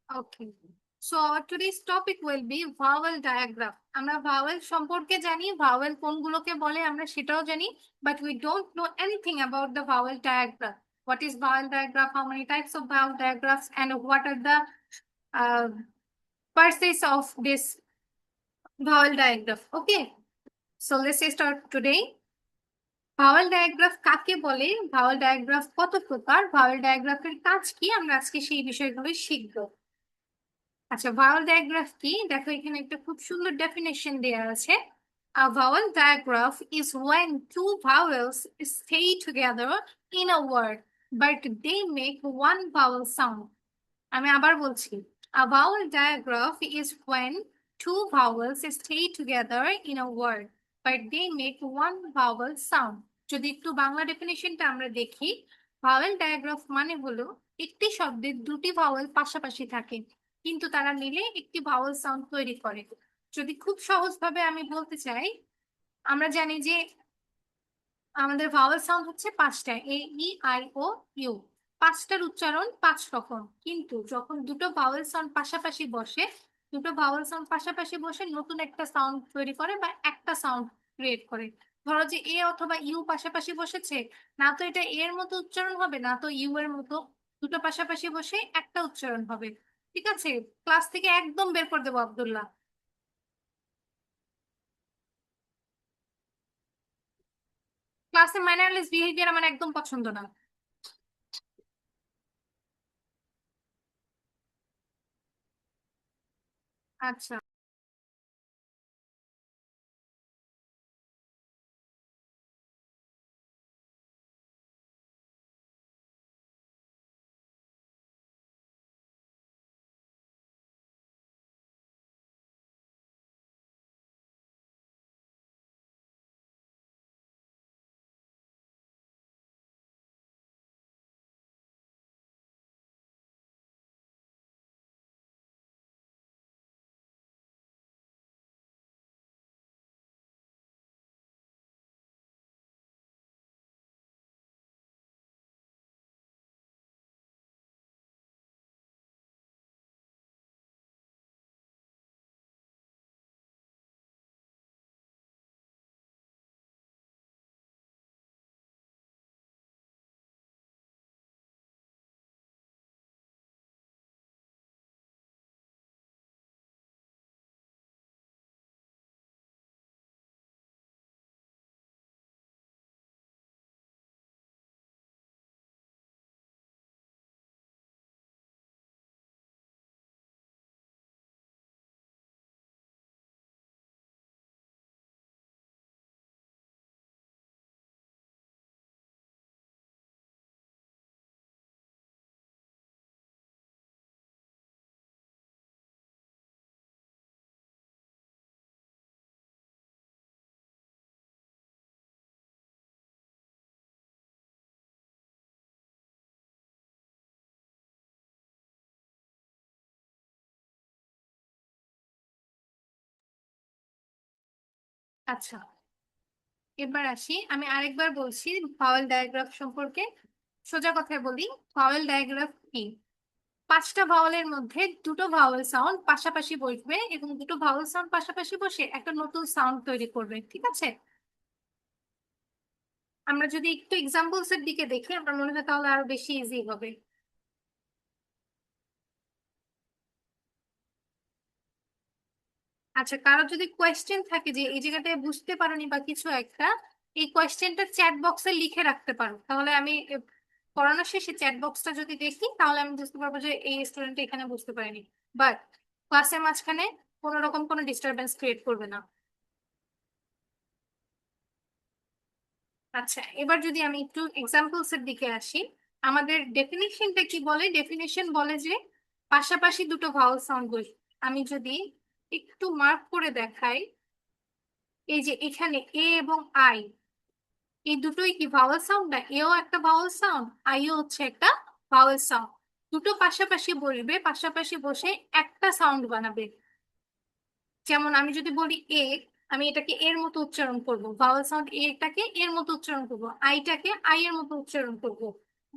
Okay. So our today's topic will be vowel diagram. আমরা vowel সম্পর্কে জানি, vowel কোনগুলোকে বলে আমরা সেটাও জানি, but we don't know anything about the vowel diagram. What is vowel diagram? How many types of vowel diagrams? And what are the uh, purposes of this vowel diagram? Okay. So let's start today. Bhawal ডায়াগ্রাফ কাকে বলে, ভাওয়াল ডায়াগ্রাফ কত প্রকার, ভাওয়াল ডায়াগ্রাফের কাজ কি, আমরা আজকে সেই বিষয়গুলো শিখবো। আচ্ছা, ভাওয়াল ডায়াগ্রাফ কি দেখো, এখানে একটা খুব সুন্দর ডেফিনেশন দেয়া আছে। A vowel digraph is when two vowels stay together in a word but they make one vowel sound. আমি আবার বলছি, a vowel digraph is when two vowels stay together in a word but they make one vowel sound. যদি একটু বাংলা ডেফিনেশনটা আমরা দেখি, vowel ডায়াগ্রাফ মানে হলো একটি শব্দের দুটি ভাওয়েল পাশাপাশি থাকে কিন্তু তারা মিলে একটি ভাওয়েল সাউন্ড তৈরি করে। যদি খুব সহজভাবে আমি বলতে চাই, আমরা জানি যে আমাদের ভাওয়েল সাউন্ড হচ্ছে পাঁচটা, A E I O you. পাঁচটার উচ্চারণ পাঁচ রকম, কিন্তু যখন দুটো ভাওয়েল সাউন্ড পাশাপাশি বসে, দুটো ভাওয়েল সাউন্ড পাশাপাশি বসে নতুন একটা সাউন্ড তৈরি করে বা একটা সাউন্ড ক্রিয়েট করে। ধরো যে এ অথবা ইউ পাশাপাশি বসেছে, না তো এটা এর মতো উচ্চারণ হবে না তো ইউ এর মতো, দুটো পাশাপাশি বসে একটা উচ্চারণ হবে। ঠিক আছে, ক্লাস থেকে একদম বের করে দেবো আব্দুল্লাহ। ক্লাসে ম্যানারলেস বিহেভিয়ার আমার একদম পছন্দ না। আচ্ছা। আচ্ছা, এবার আসি, আমি আরেকবার বলছি ভাওয়েল ডায়াগ্রাফ সম্পর্কে। সোজা কথায় বলি, ভাওয়েল ডায়াগ্রাফ কি? পাঁচটা ভাওয়েলের মধ্যে দুটো ভাওয়েল সাউন্ড পাশাপাশি বসবে এবং দুটো ভাওয়েল সাউন্ড পাশাপাশি বসে একটা নতুন সাউন্ড তৈরি করবে। ঠিক আছে, আমরা যদি একটু এক্সাম্পলস এর দিকে দেখি আমার মনে হয় তাহলে আরো বেশি ইজি হবে। আচ্ছা, কারো যদি কোয়েশ্চেন থাকে যে এই জায়গাটায় বুঝতে পারোনি বা কিছু একটা, এই কোয়েশ্চেনটা চ্যাট বক্সে লিখে রাখতে পারো, তাহলে আমি পড়ানোর শেষে চ্যাট বক্সটা যদি দেখি তাহলে আমি বুঝতে পারবো যে এই স্টুডেন্ট এখানে বুঝতে পারেনি। বাট ক্লাসের মাঝখানে কোনো রকম কোনো ডিস্টারবেন্স ক্রিয়েট করবে না। আচ্ছা, এবার যদি আমি একটু এক্সাম্পলস এর দিকে আসি, আমাদের ডেফিনেশনটা কি বলে? ডেফিনেশন বলে যে পাশাপাশি দুটো ভাওয়েল সাউন্ড বসবে। আমি যদি একটু মার্ক করে দেখাই, এই যে এখানে এ এবং আই, এই দুটোই কি ভাওয়েল সাউন্ড না? এও একটা ভাওয়েল সাউন্ড, আইও হচ্ছে একটা ভাওয়েল সাউন্ড। দুটো পাশাপাশি বলবে, পাশাপাশি বসে একটা সাউন্ড বানাবে। যেমন আমি যদি বলি এ, আমি এটাকে এর মতো উচ্চারণ করব, ভাওয়েল সাউন্ড এটাকে এর মতো উচ্চারণ করব, আইটাকে আই এর মতো উচ্চারণ করব।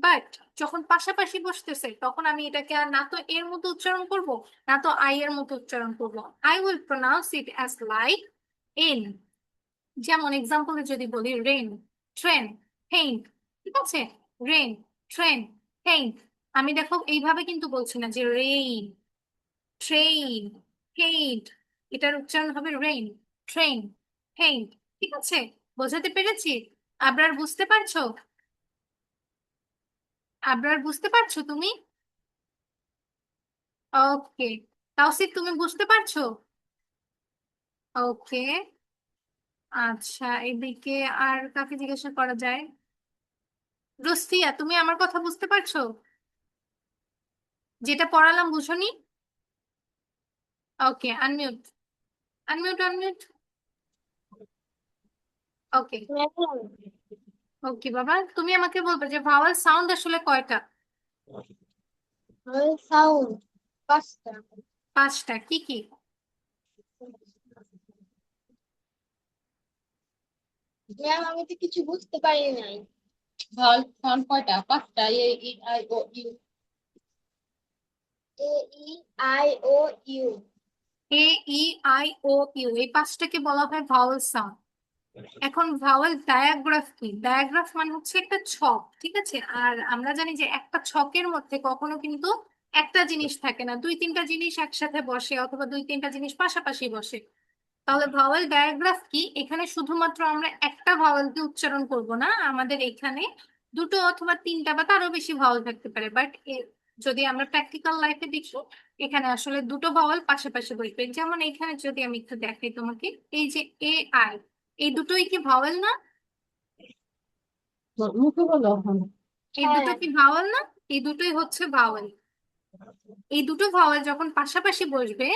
বাট যখন পাশাপাশি বসতেছে তখন আমি এটাকে আর না তো এর মতো উচ্চারণ করব, না তো আই এর মতো উচ্চারণ করব। I will pronounce it as like an. যেমন এক্সাম্পলে যদি বলি রেন, ট্রেন, পেইন্ট, ঠিক আছে? Rain, train, paint. আমি দেখো এইভাবে কিন্তু বলছি না যে রেইন, ট্রেইন, পেইন্ট। এটার উচ্চারণ হবে রেইন, ট্রেন, পেইন্ট। ঠিক আছে? বোঝাতে পেরেছি? আবরার বুঝতে পারছো? আবরার বুঝতে পারছো তুমি? ওকে। তাওসিফ তুমি বুঝতে পারছো? ওকে। আচ্ছা, এদিকে আর কাকে জিজ্ঞাসা করা যায়? রুস্তিয়া, তুমি আমার কথা বুঝতে পারছো? যেটা পড়ালাম বুঝোনি? ওকে, আনমিউট, আনমিউট, আনমিউট। ওকে। ওকে বাবা, তুমি আমাকে বলবে যে ভাওয়াল সাউন্ড আসলে কয়টা? সাউন্ড পাঁচটা। পাঁচটা। কি কি? ম্যাম আমি তো কিছু বুঝতে পারি নাই। ভাওয়াল সাউন্ড কয়টা? পাঁচটা। A E I O U. A E I O U. A, E, I, O, U, এই পাঁচটাকে বলা হয় ভাওয়াল সাউন্ড। এখন ভাওয়াল ডায়াগ্রাফ কি? ডায়াগ্রাফ মানে হচ্ছে একটা ছক, ঠিক আছে? আর আমরা জানি যে একটা ছকের মধ্যে কখনো কিন্তু একটা জিনিস থাকে না, দুই তিনটা জিনিস একসাথে বসে অথবা দুই তিনটা জিনিস পাশাপাশি বসে। তাহলে ভাওয়াল ডায়াগ্রাফ কি? এখানে শুধুমাত্র আমরা একটা ভাওয়ালকে উচ্চারণ করব না, আমাদের এখানে দুটো অথবা তিনটা বা তারও বেশি ভাওয়াল থাকতে পারে। বাট যদি আমরা প্র্যাকটিক্যাল লাইফে দেখি, এখানে আসলে দুটো ভাওয়াল পাশাপাশি বসবে। যেমন এখানে যদি আমি একটু দেখাই তোমাকে, এই যে এ আই, এই দুটোই কি ভাওয়াল না? মুখে বলো এখন। এই দুটো হ্যাঁ। কি ভাওয়াল না? এই দুটোই হচ্ছে ভাওয়াল। এই দুটো ভাওয়াল যখন পাশাপাশি বসবে,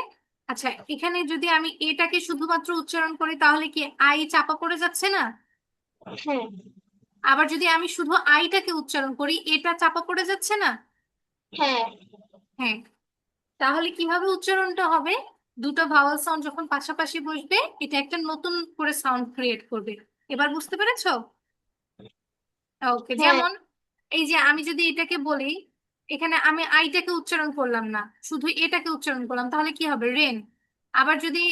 আচ্ছা এখানে যদি আমি এটাকে শুধুমাত্র উচ্চারণ করি তাহলে কি আই চাপা পড়ে যাচ্ছে না? হ্যাঁ। আবার যদি আমি শুধু আইটাকে উচ্চারণ করি, এটা চাপা পড়ে যাচ্ছে না? হ্যাঁ। হ্যাঁ। তাহলে কিভাবে উচ্চারণটা হবে? দুটো ভাওয়াল সাউন্ড যখন পাশাপাশি বসবে, এটা একটা নতুন করে সাউন্ড ক্রিয়েট করবে। এবার বুঝতে পেরেছো? ওকে। হ্যাঁ। যেমন এই যে আমি যদি এটাকে বলি, এখানে আমি আইটাকে উচ্চারণ করলাম না, শুধু এটাকে উচ্চারণ করলাম, তাহলে কি হবে? রেন। আবার যদি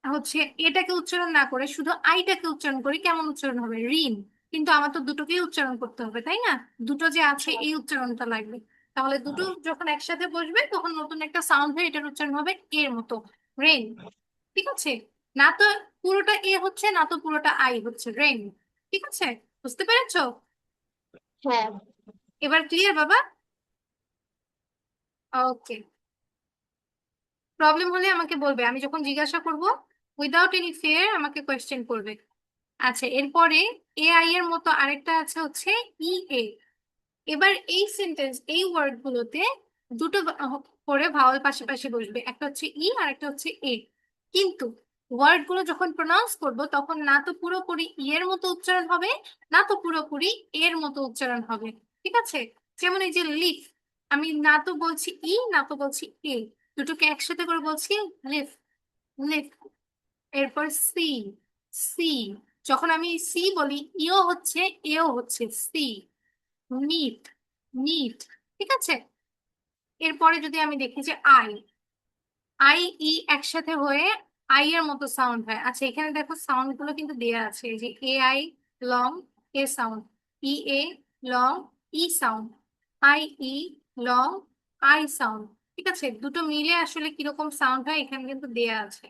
হচ্ছে এটাকে উচ্চারণ না করে শুধু আইটাকে উচ্চারণ করি, কেমন উচ্চারণ হবে? রিন। কিন্তু আমার তো দুটোকেই উচ্চারণ করতে হবে, তাই না? দুটো যে আছে এই উচ্চারণটা লাগবে। তাহলে দুটো যখন একসাথে বসবে তখন নতুন একটা সাউন্ড হয়, এটার উচ্চারণ হবে এর মতো, রেন। ঠিক আছে? না তো পুরোটা এ হচ্ছে, না তো পুরোটা আই হচ্ছে, রেন। ঠিক আছে? বুঝতে পেরেছো? হ্যাঁ। এবার ক্লিয়ার বাবা? ওকে। প্রবলেম হলে আমাকে বলবে, আমি যখন জিজ্ঞাসা করব উইদাউট এনি ফিয়ার আমাকে কোয়েশ্চেন করবে। আচ্ছা, এরপরে এআই এর মতো আরেকটা আছে হচ্ছে ই এ। এবার এই সেন্টেন্স, এই ওয়ার্ড গুলোতে দুটো করে ভাওয়াল পাশাপাশি বসবে, একটা হচ্ছে ই আর একটা হচ্ছে এ। কিন্তু ওয়ার্ড গুলো যখন প্রনাউন্স করব তখন না তো পুরোপুরি ই এর মতো উচ্চারণ হবে, না তো পুরোপুরি এর মতো উচ্চারণ হবে। ঠিক আছে? যেমন এই যে লিফ, আমি না তো বলছি ই, না তো বলছি এ, দুটোকে একসাথে করে বলছি লিফ, লিফ। এরপর সি, সি, যখন আমি সি বলি ইও হচ্ছে এও হচ্ছে, সি। NEET, NEET. ঠিক আছে? এরপরে যদি আমি দেখি যে আই, আই, ই একসাথে হয়ে আই এর মতো সাউন্ড হয়। আচ্ছা এখানে দেখো সাউন্ড গুলো কিন্তু দেয়া আছে, এই যে A I, long, A sound, E A, long, E sound, I E, long, I sound. ঠিক আছে? দুটো মিলে আসলে কিরকম সাউন্ড হয় এখানে কিন্তু দেয়া আছে।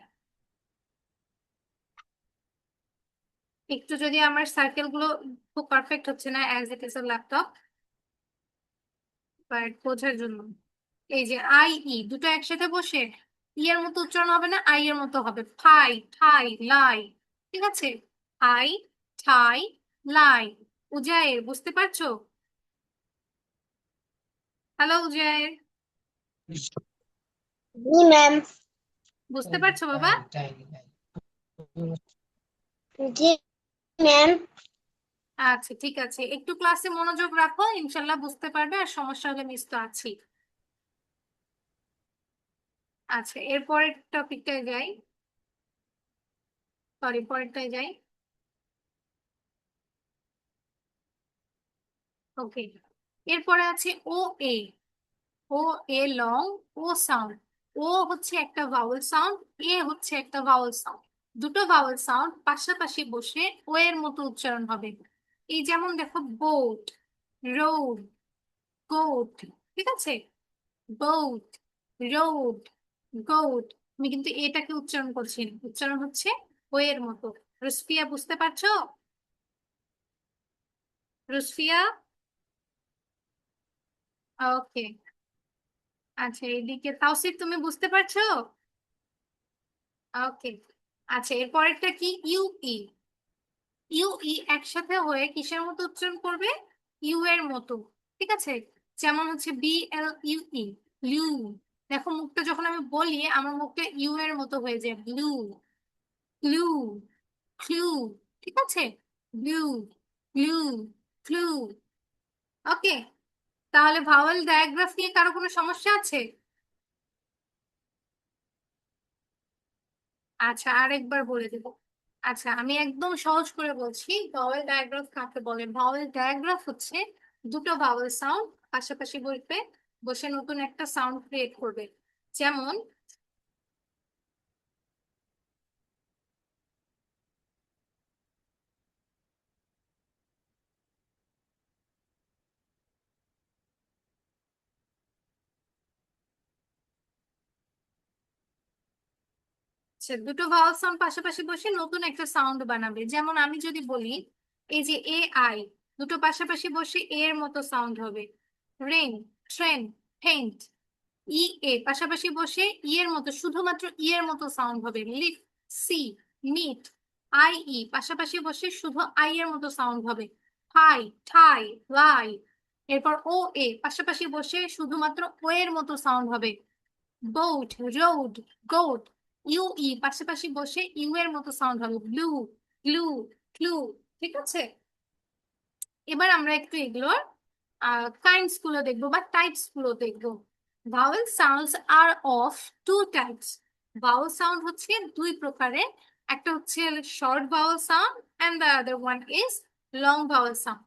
একটু যদি আমার সার্কেল গুলো খুব পারফেক্ট হচ্ছে না, as it is a laptop, but বোঝার জন্য। এই যে আই ই দুটো একসাথে বসে ই এর মতো উচ্চারণ হবে না, আই এর মতো হবে, ঠাই, ঠাই, লাই। ঠিক আছে? আই, ঠাই, লাই। উজায়ের বুঝতে পারছো? হ্যালো উজায়ের, জি ম্যাম। বুঝতে পারছো বাবা? জি ম্যাম। আচ্ছা ঠিক আছে, একটু ক্লাসে মনোযোগ রাখো, ইনশাল্লাহ বুঝতে পারবে, আর সমস্যা হলে মিস তো আছি। আচ্ছা এরপরের টপিকটায় যাই, সরি পরেরটায় যাই। ওকে। এরপরে আছে ও এ। ও এ লং, ও সাউন্ড। ও হচ্ছে একটা ভাওয়েল সাউন্ড, এ হচ্ছে একটা ভাওয়েল সাউন্ড। দুটো ভাওয়েল সাউন্ড পাশাপাশি বসে ও এর মতো উচ্চারণ হবে। এই যেমন দেখো বোট, রোড, গোট। ঠিক আছে, বোট, রোড, গোট। আমি কিন্তু এটাকে উচ্চারণ করছি না, উচ্চারণ হচ্ছে ও এর মতো। রুসফিয়া বুঝতে পারছো? রুসফিয়া, ওকে। আচ্ছা, এইদিকে তাওসিফ তুমি বুঝতে পারছো? ওকে। আচ্ছা, এর পরেরটা কি? ইউই। ইউই একসাথে হয়ে কিসের মতো উচ্চারণ করবে? ইউ এর মতো। ঠিক আছে, যেমন হচ্ছে BLUE, ব্লু। দেখো মুখটা যখন আমি বলি আমার মুখটা ইউ এর মতো হয়ে যায়, ব্লু, ব্লু, ক্লু। ঠিক আছে, ব্লু, ব্লু, ক্লু। ওকে, তাহলে ভাওয়েল ডায়াগ্রাফ নিয়ে কারো কোনো সমস্যা আছে? আচ্ছা, আরেকবার বলে দেবো। আচ্ছা, আমি একদম সহজ করে বলছি, ভাওয়েল ডায়াগ্রাফ কাকে বলে। ভাওয়েল ডায়াগ্রাফ হচ্ছে দুটো ভাওয়েল সাউন্ড পাশাপাশি বসবে, বসে নতুন একটা সাউন্ড ক্রিয়েট করবে। যেমন দুটো ভাওয়েল সাউন্ড পাশাপাশি বসে নতুন একটা সাউন্ড বানাবে। যেমন আমি যদি বলি এই যে AI, দুটো পাশাপাশি বসে এর মতো সাউন্ড হবে। Rain, train, faint. পাশাপাশি বসে এর মতো, শুধুমাত্র এর মতো সাউন্ড হবে। Lift, see, meet. পাশাপাশি বসে শুধু এর মতো সাউন্ড হবে। হাই, ঠাই, লাই। এরপর পাশাপাশি বসে শুধুমাত্র ও এর মতো সাউন্ড হবে। Boat, road, goat. পাশাপাশি বসে ইউ এর মতো সাউন্ড হবে। Blue, glue, clue. ঠিক আছে, এবার আমরা একটু এগুলোর কাইন্ডস গুলো দেখবো বা টাইপস গুলো দেখবো। Vowel sounds are of two types. Vowel sound হচ্ছে দুই প্রকারের। একটা হচ্ছে short vowel sound and the other one is long vowel sound.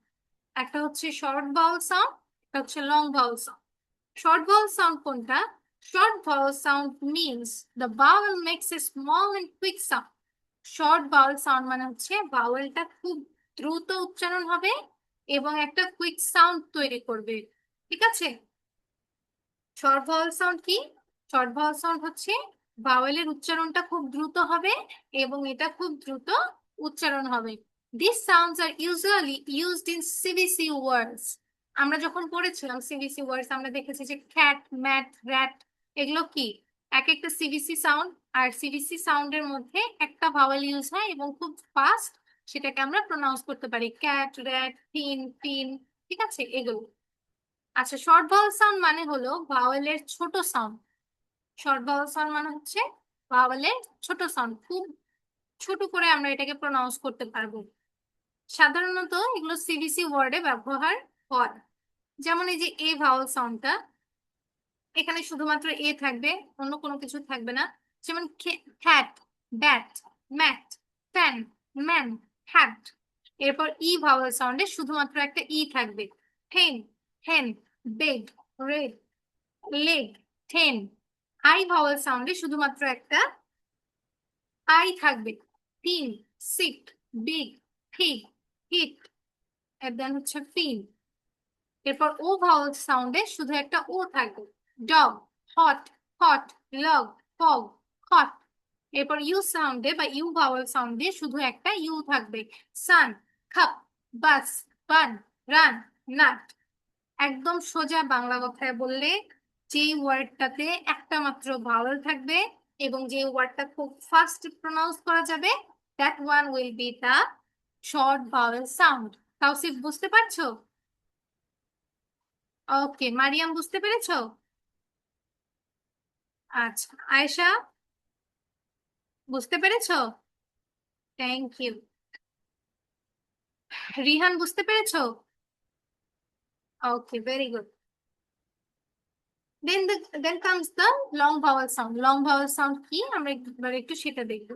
একটা হচ্ছে শর্ট ভাওয়েল সাউন্ড, একটা হচ্ছে long vowel sound. Short vowel sound কোনটা? Short vowel sound means the vowel makes a small and quick sound. Short vowel sound মানে হচ্ছে ভাওয়েলটা খুব দ্রুত উচ্চারণ হবে এবং একটা কুইক সাউন্ড তৈরি করবে। ঠিক আছে, শর্ট ভাওয়েল সাউন্ড কি? শর্ট ভাওয়েল সাউন্ড হচ্ছে ভাওয়েলের উচ্চারণটা খুব দ্রুত হবে এবং এটা খুব দ্রুত উচ্চারণ হবে। This sounds are usually used in CVC words. আমরা যখন পড়েছিলাম সিভিসি ওয়ার্ডস, আমরা দেখেছি যে ক্যাট, ম্যাট, র্যাট, এগুলো কি এক একটা সিভিসি সাউন্ড। আর সিভিসি সাউন্ডের মধ্যে একটা ভাওয়েল ইউজ হয় এবং খুব ফাস্ট সেটাকে আমরা প্রোনাউন্স করতে পারি, ক্যাট, র্যাট, থিন, টিন। ঠিক আছে, এগুলো। আচ্ছা, শর্ট ভাওয়েল সাউন্ড মানে হলো ভাওয়েলের ছোট সাউন্ড। শর্ট ভাওয়েল সাউন্ড মানে হচ্ছে ভাওয়েলের ছোট সাউন্ড, খুব ছোট করে আমরা এটাকে প্রোনাউন্স করতে পারবো। সাধারণত এগুলো সিভিসি ওয়ার্ডে ব্যবহার হয়। যেমন এই যে এ ভাওয়েল সাউন্ডটা, এখানে শুধুমাত্র এ থাকবে, অন্য কোনো কিছু থাকবে না। যেমন cat, bat, mat, fan, man, hat. এরপর ভাওয়েল সাউন্ডে শুধুমাত্র একটা থাকবে। Hen, hen, bed, red, leg, ten. Vowel সাউন্ডে শুধুমাত্র একটা থাকবে। Tin, sit, big, thick, hit. Then হচ্ছে ফিন। এরপর ও ভাওয়েল সাউন্ডে শুধু একটা ও থাকবে। Dog, hot, hot, log, fog, hot. এরপর সাউন্ডে বা ভাওয়েল সাউন্ডে শুধু একটা থাকবে। সান, কাপ, বাস, বান, রান, নাট। একদম সোজা বাংলা কথায় বললে, যেই ওয়ার্ডটাতে একটা মাত্র ভাওয়েল থাকবে এবং যে ওয়ার্ডটা খুব ফাস্ট প্রনাউন্স করা যাবে, that one will be the short vowel sound. Tausif বুঝতে পারছো? ওকে, মারিয়াম বুঝতে পেরেছো? আচ্ছা, আয়েশা বুঝতে পেরেছো? Thank you. রিহান বুঝতে পেরেছো? Okay, very good. Then comes the long vowel sound. Long vowel sound কি আমরা একবার একটু সেটা দেখবো।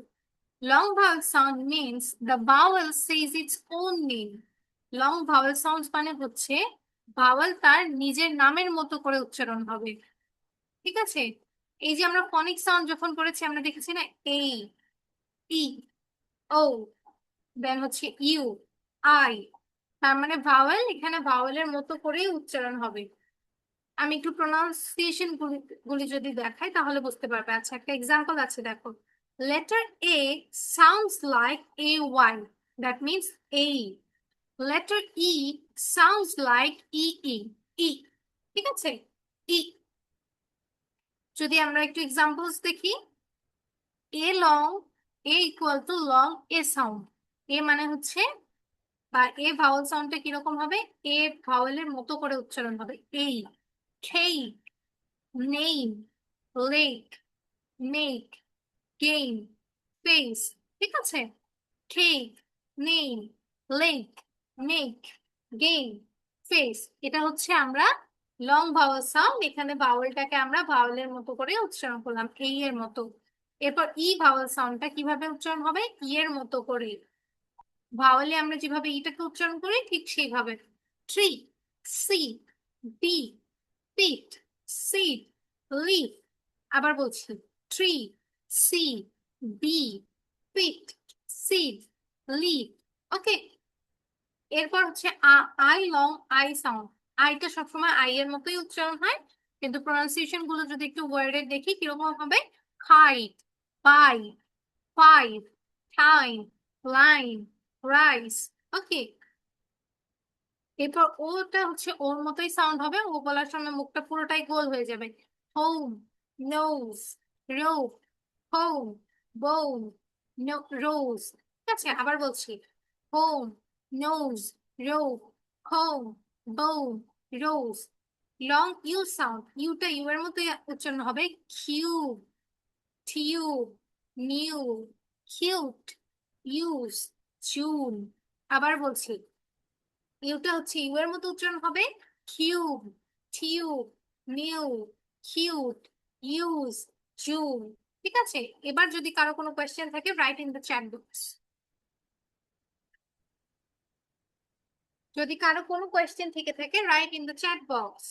Long vowel sound means the vowel says its own name. Long vowel sounds মানে হচ্ছে ভাওয়াল তার নিজের নামের মতো করে উচ্চারণ হবে। ঠিক আছে, এই যে আমরা ফনিক সাউন্ড যখন করেছি আমরা দেখেছি না, এই, ই, ও, দেন হচ্ছে ইউ, আই, তার মানে ভাওয়েল এখানে ভাওয়েলের মতো করেই উচ্চারণ হবে। আমি একটু প্রোনাউন্সিয়েশন গুলি গুলি যদি দেখাই তাহলে বুঝতে পারবে। আচ্ছা, একটা এক্সাম্পল আছে, দেখো। Letter A sounds like A Y, that means এই। Letter E sounds like E E, E. ঠিক আছে, ই। যদি আমরা একটু এক্সাম্পলস দেখি, A long, A equal to long A sound. A মানে হচ্ছে, বা এ ভাওয়েল সাউন্ডটা কিরকম হবে, এ ভাওয়েলের মতো করে উচ্চারণ হবে, এই। Cake, name, lake, make, game, face. ঠিক আছে, cake, name, lake, make, game, face. এটা হচ্ছে আমরা লং ভাওয়েল সাউন্ড, এখানে ভাওয়েলটাকে আমরা ভাওয়েলের মতো করে উচ্চারণ করলাম, এই এর মতো। এরপর ই ভাওয়েল সাউন্ডটা কিভাবে উচ্চারণ হবে, ই এর মতো করে। ভাওয়ালে আমরা যেভাবে ইটাকে উচ্চারণ করি ঠিক সেইভাবে। ট্রি, সি, বি, পিট, সিড, লিফ। আবার বলছি, ট্রি, সি, বি, পিট, সিড, লিফ। ওকে। এরপর হচ্ছে আই লং আই সাউন্ড। আইটা সবসময় আই এর মতোই উচ্চারণ হয়, কিন্তু প্রনাউন্সিয়েশন গুলো যদি একটু ওয়ার্ডের দেখি কিরকম হবে, height, by, five, time, line, rice. Okay. এরপর ওটা হচ্ছে ওর মতোই সাউন্ড হবে, ও বলার সময় মুখটা পুরোটাই গোল হয়ে যাবে। Home, nose, rope, home, bone, রোজ। ঠিক আছে, আবার বলছি, home, nose, rope, home, bone, rose. Long U sound, ইউটা ইউ এর মতোই উচ্চারণ হবে, cube, tube, new, cute, use, June. আবার বলছি, ইউটা হচ্ছে ইউ এর মতো উচ্চারণ হবে, cube, tube, new, cute, use, June. ঠিক আছে, এবার যদি কারো কোনো কোয়েশ্চেন থাকে, write in the chat box. যদি কারো কোনো কোয়েশ্চেন থেকে থাকে, write in the chat box.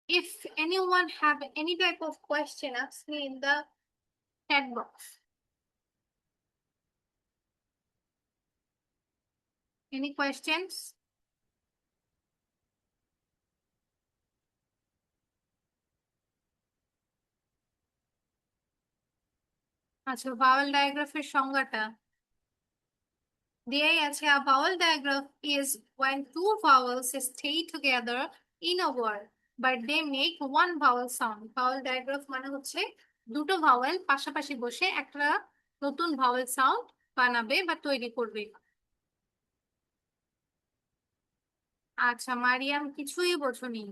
If anyone have any type of question, ask me in the chat box. Any questions? আচ্ছা, ভাওয়েল ডায়াগ্রাফের সংজ্ঞাটা দেয়াই আছে। A vowel digraph is when two vowels stay together in a word but they make one vowel sound. Vowel digraph মানে হচ্ছে দুটো vowel পাশাপাশি বসে একটা নতুন ভাওয়েল সাউন্ড বানাবে বা তৈরি করবে। আচ্ছা মারিয়াম, কিছুই বোঝোনি,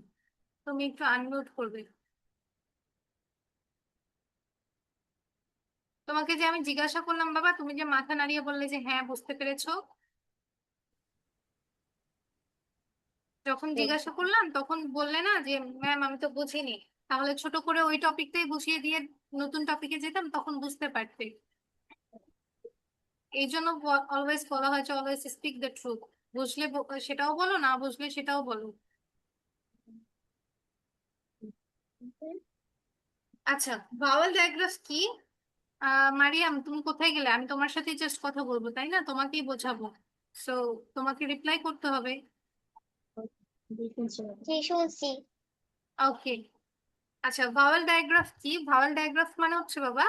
তুমি একটু আনমিউট করবে। তোমাকে যে আমি জিজ্ঞাসা করলাম বাবা, তুমি যে মাথা নাড়িয়ে বললে যে হ্যাঁ বুঝতে পেরেছো, যখন জিজ্ঞাসা করলাম তখন বললে না যে ম্যাম আমি তো বুঝিনি। তাহলে ছোট করে ওই টপিকটাই বুঝিয়ে দিয়ে নতুন টপিকে যেতাম, তখন বুঝতে পারতে। এই জন্য অলওয়েজ বলা হয় যে অলওয়েজ স্পিক দ্য ট্রুথ। বুঝলে সেটাও বলো, না বুঝলে সেটাও বলো। আচ্ছা, ভাওয়াল ডায়াগ্রাফ কি? মারিয়াম, তুমি কোথায় গেলে? আমি তোমার সাথে জাস্ট কথা বলবো, তাই না? তোমাকেই বোঝাবো। সো তোমাকে রিপ্লাই করতে হবে। জি শুনছি। ওকে। আচ্ছা, ভাওয়াল ডায়াগ্রাফ কি? ভাওয়াল ডায়াগ্রাফ মানে হচ্ছে বাবা,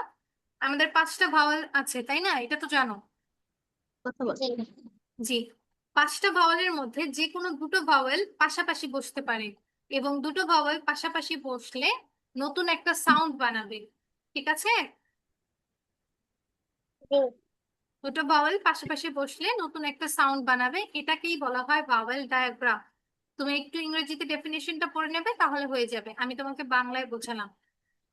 আমাদের 5টা ভাওয়াল আছে, তাই না? এটা তো জানো। জি। জি। 5টা ভাওয়ালের মধ্যে যে কোনো দুটো ভাওয়াল পাশাপাশি বসতে পারে, এবং দুটো ভাওয়াল পাশাপাশি বসলে নতুন একটা সাউন্ড বানাবে। ঠিক আছে? জি। দুটো ভাওয়েল পাশাপাশি বসলে নতুন একটা সাউন্ড বানাবে, এটাকেই বলা হয় ভাওয়েল ডায়াগ্রাম। তুমি একটু ইংরেজিতে ডেফিনেশনটা পড়ে নেবে, তাহলে হয়ে যাবে। আমি তোমাকে বাংলায় বোঝালাম।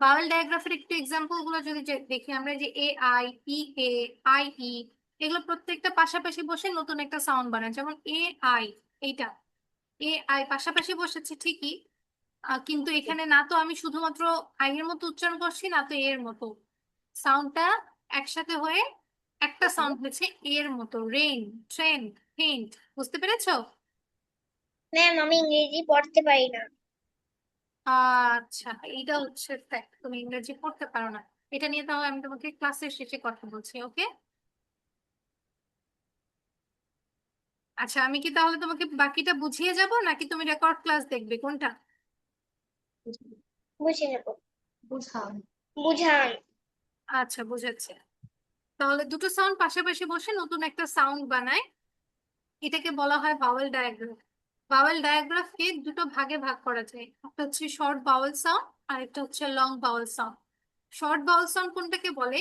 ভাওয়েল ডায়াগ্রাফের একটু এক্সাম্পল গুলো যদি দেখি আমরা, যে A I, E A, I E, এগুলো প্রত্যেকটা পাশাপাশি বসে নতুন একটা সাউন্ড বানায়। যেমন এ আই, এইটা এ আই পাশাপাশি বসেছে ঠিকই, কিন্তু এখানে না তো আমি শুধুমাত্র আই এর মতো উচ্চারণ করছি, না তো এর মতো। সাউন্ডটা একসাথে হয়ে একটা সাউন্ড হয়েছে এর মতো। Rain, train, paint. বুঝতে পেরেছো? ম্যাম আমি ইংরেজি পড়তে পারি না। আচ্ছা, এইটা হচ্ছে fact, তুমি ইংরেজি পড়তে পারো না। এটা নিয়ে তাহলে আমি তোমাকে ক্লাসের শেষে কথা বলছি, ওকে? আচ্ছা, আমি কি তাহলে তোমাকে বাকিটা বুঝিয়ে যাব, নাকি তুমি রেকর্ড ক্লাস দেখবে, কোনটা? বুঝে নেব। বুঝান। বুঝান। আচ্ছা, বুঝাচ্ছে। তাহলে দুটো সাউন্ড পাশাপাশি বসে নতুন একটা সাউন্ড বানায়, এটাকে বলা হয় ভাওয়েল ডায়াগ্রাফ। ভাওয়েল ডায়াগ্রাফকে দুটো ভাগে ভাগ করা যায়, একটা হচ্ছে শর্ট ভাওয়েল সাউন্ড আর একটা হচ্ছে long vowel sound. Short vowel sound কোনটাকে বলে?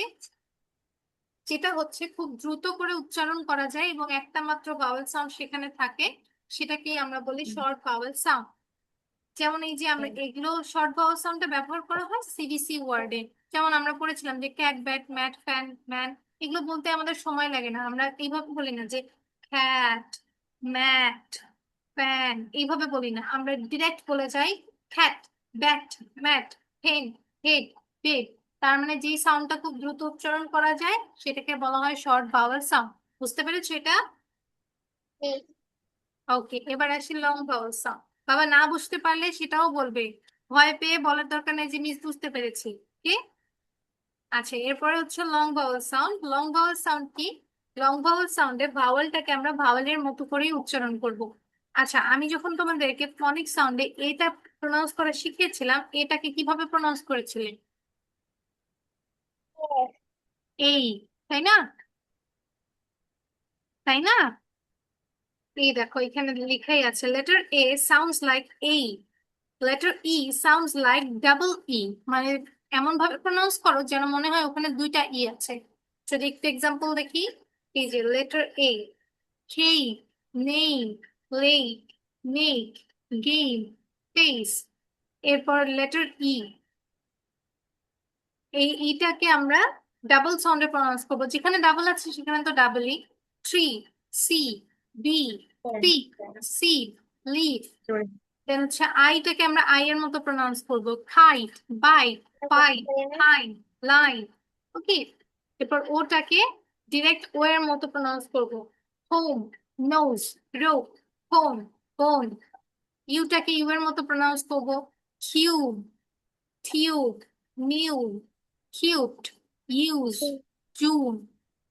যেটা হচ্ছে খুব দ্রুত করে উচ্চারণ করা যায় এবং একটা মাত্র ভাওয়েল সাউন্ড সেখানে থাকে, সেটাকেই আমরা বলি শর্ট ভাওয়েল সাউন্ড। যেমন এই যে আমরা এগুলো শর্ট ভাওয়েল সাউন্ডটা ব্যবহার করা হয় সিভিসি ওয়ার্ডে। যেমন আমরা পড়েছিলাম যে cat, bat, mat, fan, man. এগুলো বলতে আমাদের সময় লাগে না, আমরা এইভাবে বলি না যে ক্যাট, ম্যাট, ফ্যান, এইভাবে বলি না, আমরা ডিরেক্ট বলে যাই ক্যাট, ব্যাট, ম্যাট, ফেন, হেড, বেড। তার মানে যেই সাউন্ডটা খুব দ্রুত উচ্চারণ করা যায় সেটাকে বলা হয় শর্ট ভাওয়েল সাউন্ড। বুঝতে পেরেছো এটা? জি। ওকে, এবার আসি লং ভাওয়েল সাউন্ড। বাবা, না বুঝতে পারলে সেটাও বলবে, ভয় পেয়ে বলার দরকার নেই যে মিস বুঝতে পেরেছি। কি? আচ্ছা, এরপরে হচ্ছে long vowel sound. Long vowel sound কি? লং ভাওয়েল সাউন্ডে ভাওয়েলটাকে আমরা ভাওয়েলের মতো করেই উচ্চারণ করব। আচ্ছা, আমি যখন তোমাদেরকে ফনিক সাউন্ডে এটা প্রনাউন্স করা শিখিয়েছিলাম, এটাকে কিভাবে প্রনাউন্স করেছিলেন? এই, তাই না? তাই না? এই দেখো, এখানে লেখাই আছে, লেটার এ সাউন্ডস লাইক এই, letter E sounds like double E. মানে এমন ভাবে প্রনাউন্স করো যেন মনে হয় ওখানে দুইটা ই আছে। যদি একটু এক্সাম্পল দেখি, এই যে লেটার এ, খেই, নেই, লেক, মেক, গেম, ফেস। এরপর লেটার ই, এই ইটাকে আমরা ডাবল সাউন্ডে প্রনাউন্স করবো, যেখানে ডাবল আছে সেখানে তো ডাবলই। Tree, sea, bee, peak, seed, leaf. Then হচ্ছে আইটাকে আমরা আই এর মতো প্রনাউন্স করবো, খাইট, বাইট, ফাইট, হাইন, লাইন। ওকে। এরপর ওটাকে ডিরেক্ট ও এর মতো প্রনাউন্স করবো, হোম, নোজ, রোপ, ফোন, বোন। ইউটাকে ইউ এর মতো প্রনাউন্স করবো, cube, tube, new, cute, use, June.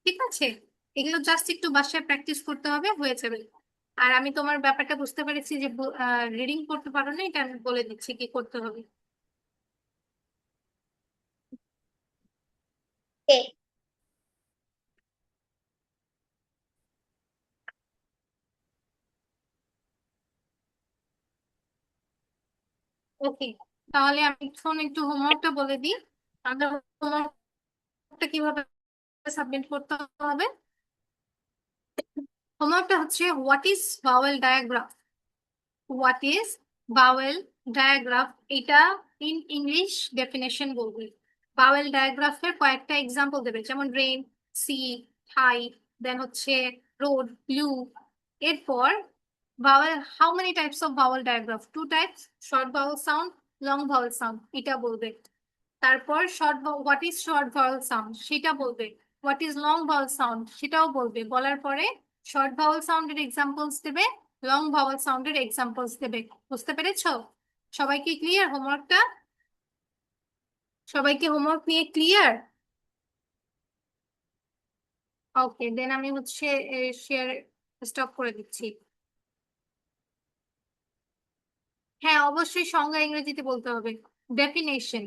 ঠিক আছে? এগুলো জাস্ট একটু বাসায় প্র্যাকটিস করতে হবে, হয়ে যাবে। আর আমি তোমার ব্যাপারটা বুঝতে পেরেছি যে রিডিং করতে পারো না, এটা আমি বলে দিচ্ছি কি করতে হবে। ওকে। ওকে, তাহলে আমি এখন একটু হোমওয়ার্কটা বলে দিই। আমাদের হোমওয়ার্কটা কিভাবে সাবমিট করতে হবে? হোমওয়ার্কটা হচ্ছে, what is vowel diagraph? What is vowel diagraph, এটা ইন ইংলিশ ডেফিনেশন বলবে। ভাওয়েল ডায়াগ্রাফের কয়েকটা এক্সাম্পল দেবে, যেমন রেন, সি, হাই, দেন হচ্ছে রোড, ব্লু। এরপর vowel, how many types of vowel diagraph? 2 types, short vowel sound, long vowel sound, এটা বলবে। তারপর what is short vowel sound সেটা বলবে, what is long vowel sound সেটাও বলবে। বলার পরে শর্ট ভাওয়েল সাউন্ডের এক্সাম্পলস দেবে, লং ভাওয়েল সাউন্ডের এক্সাম্পলস দেবে। বুঝতে পেরেছো? সবাই কি ক্লিয়ার হোমওয়ার্কটা? সবাইকে হোমওয়ার্ক নিয়ে ক্লিয়ার? ওকে, দেন আমি হচ্ছে শেয়ার স্টপ করে দিচ্ছি। হ্যাঁ, অবশ্যই সংজ্ঞা ইংরেজিতে বলতে হবে, ডেফিনেশন।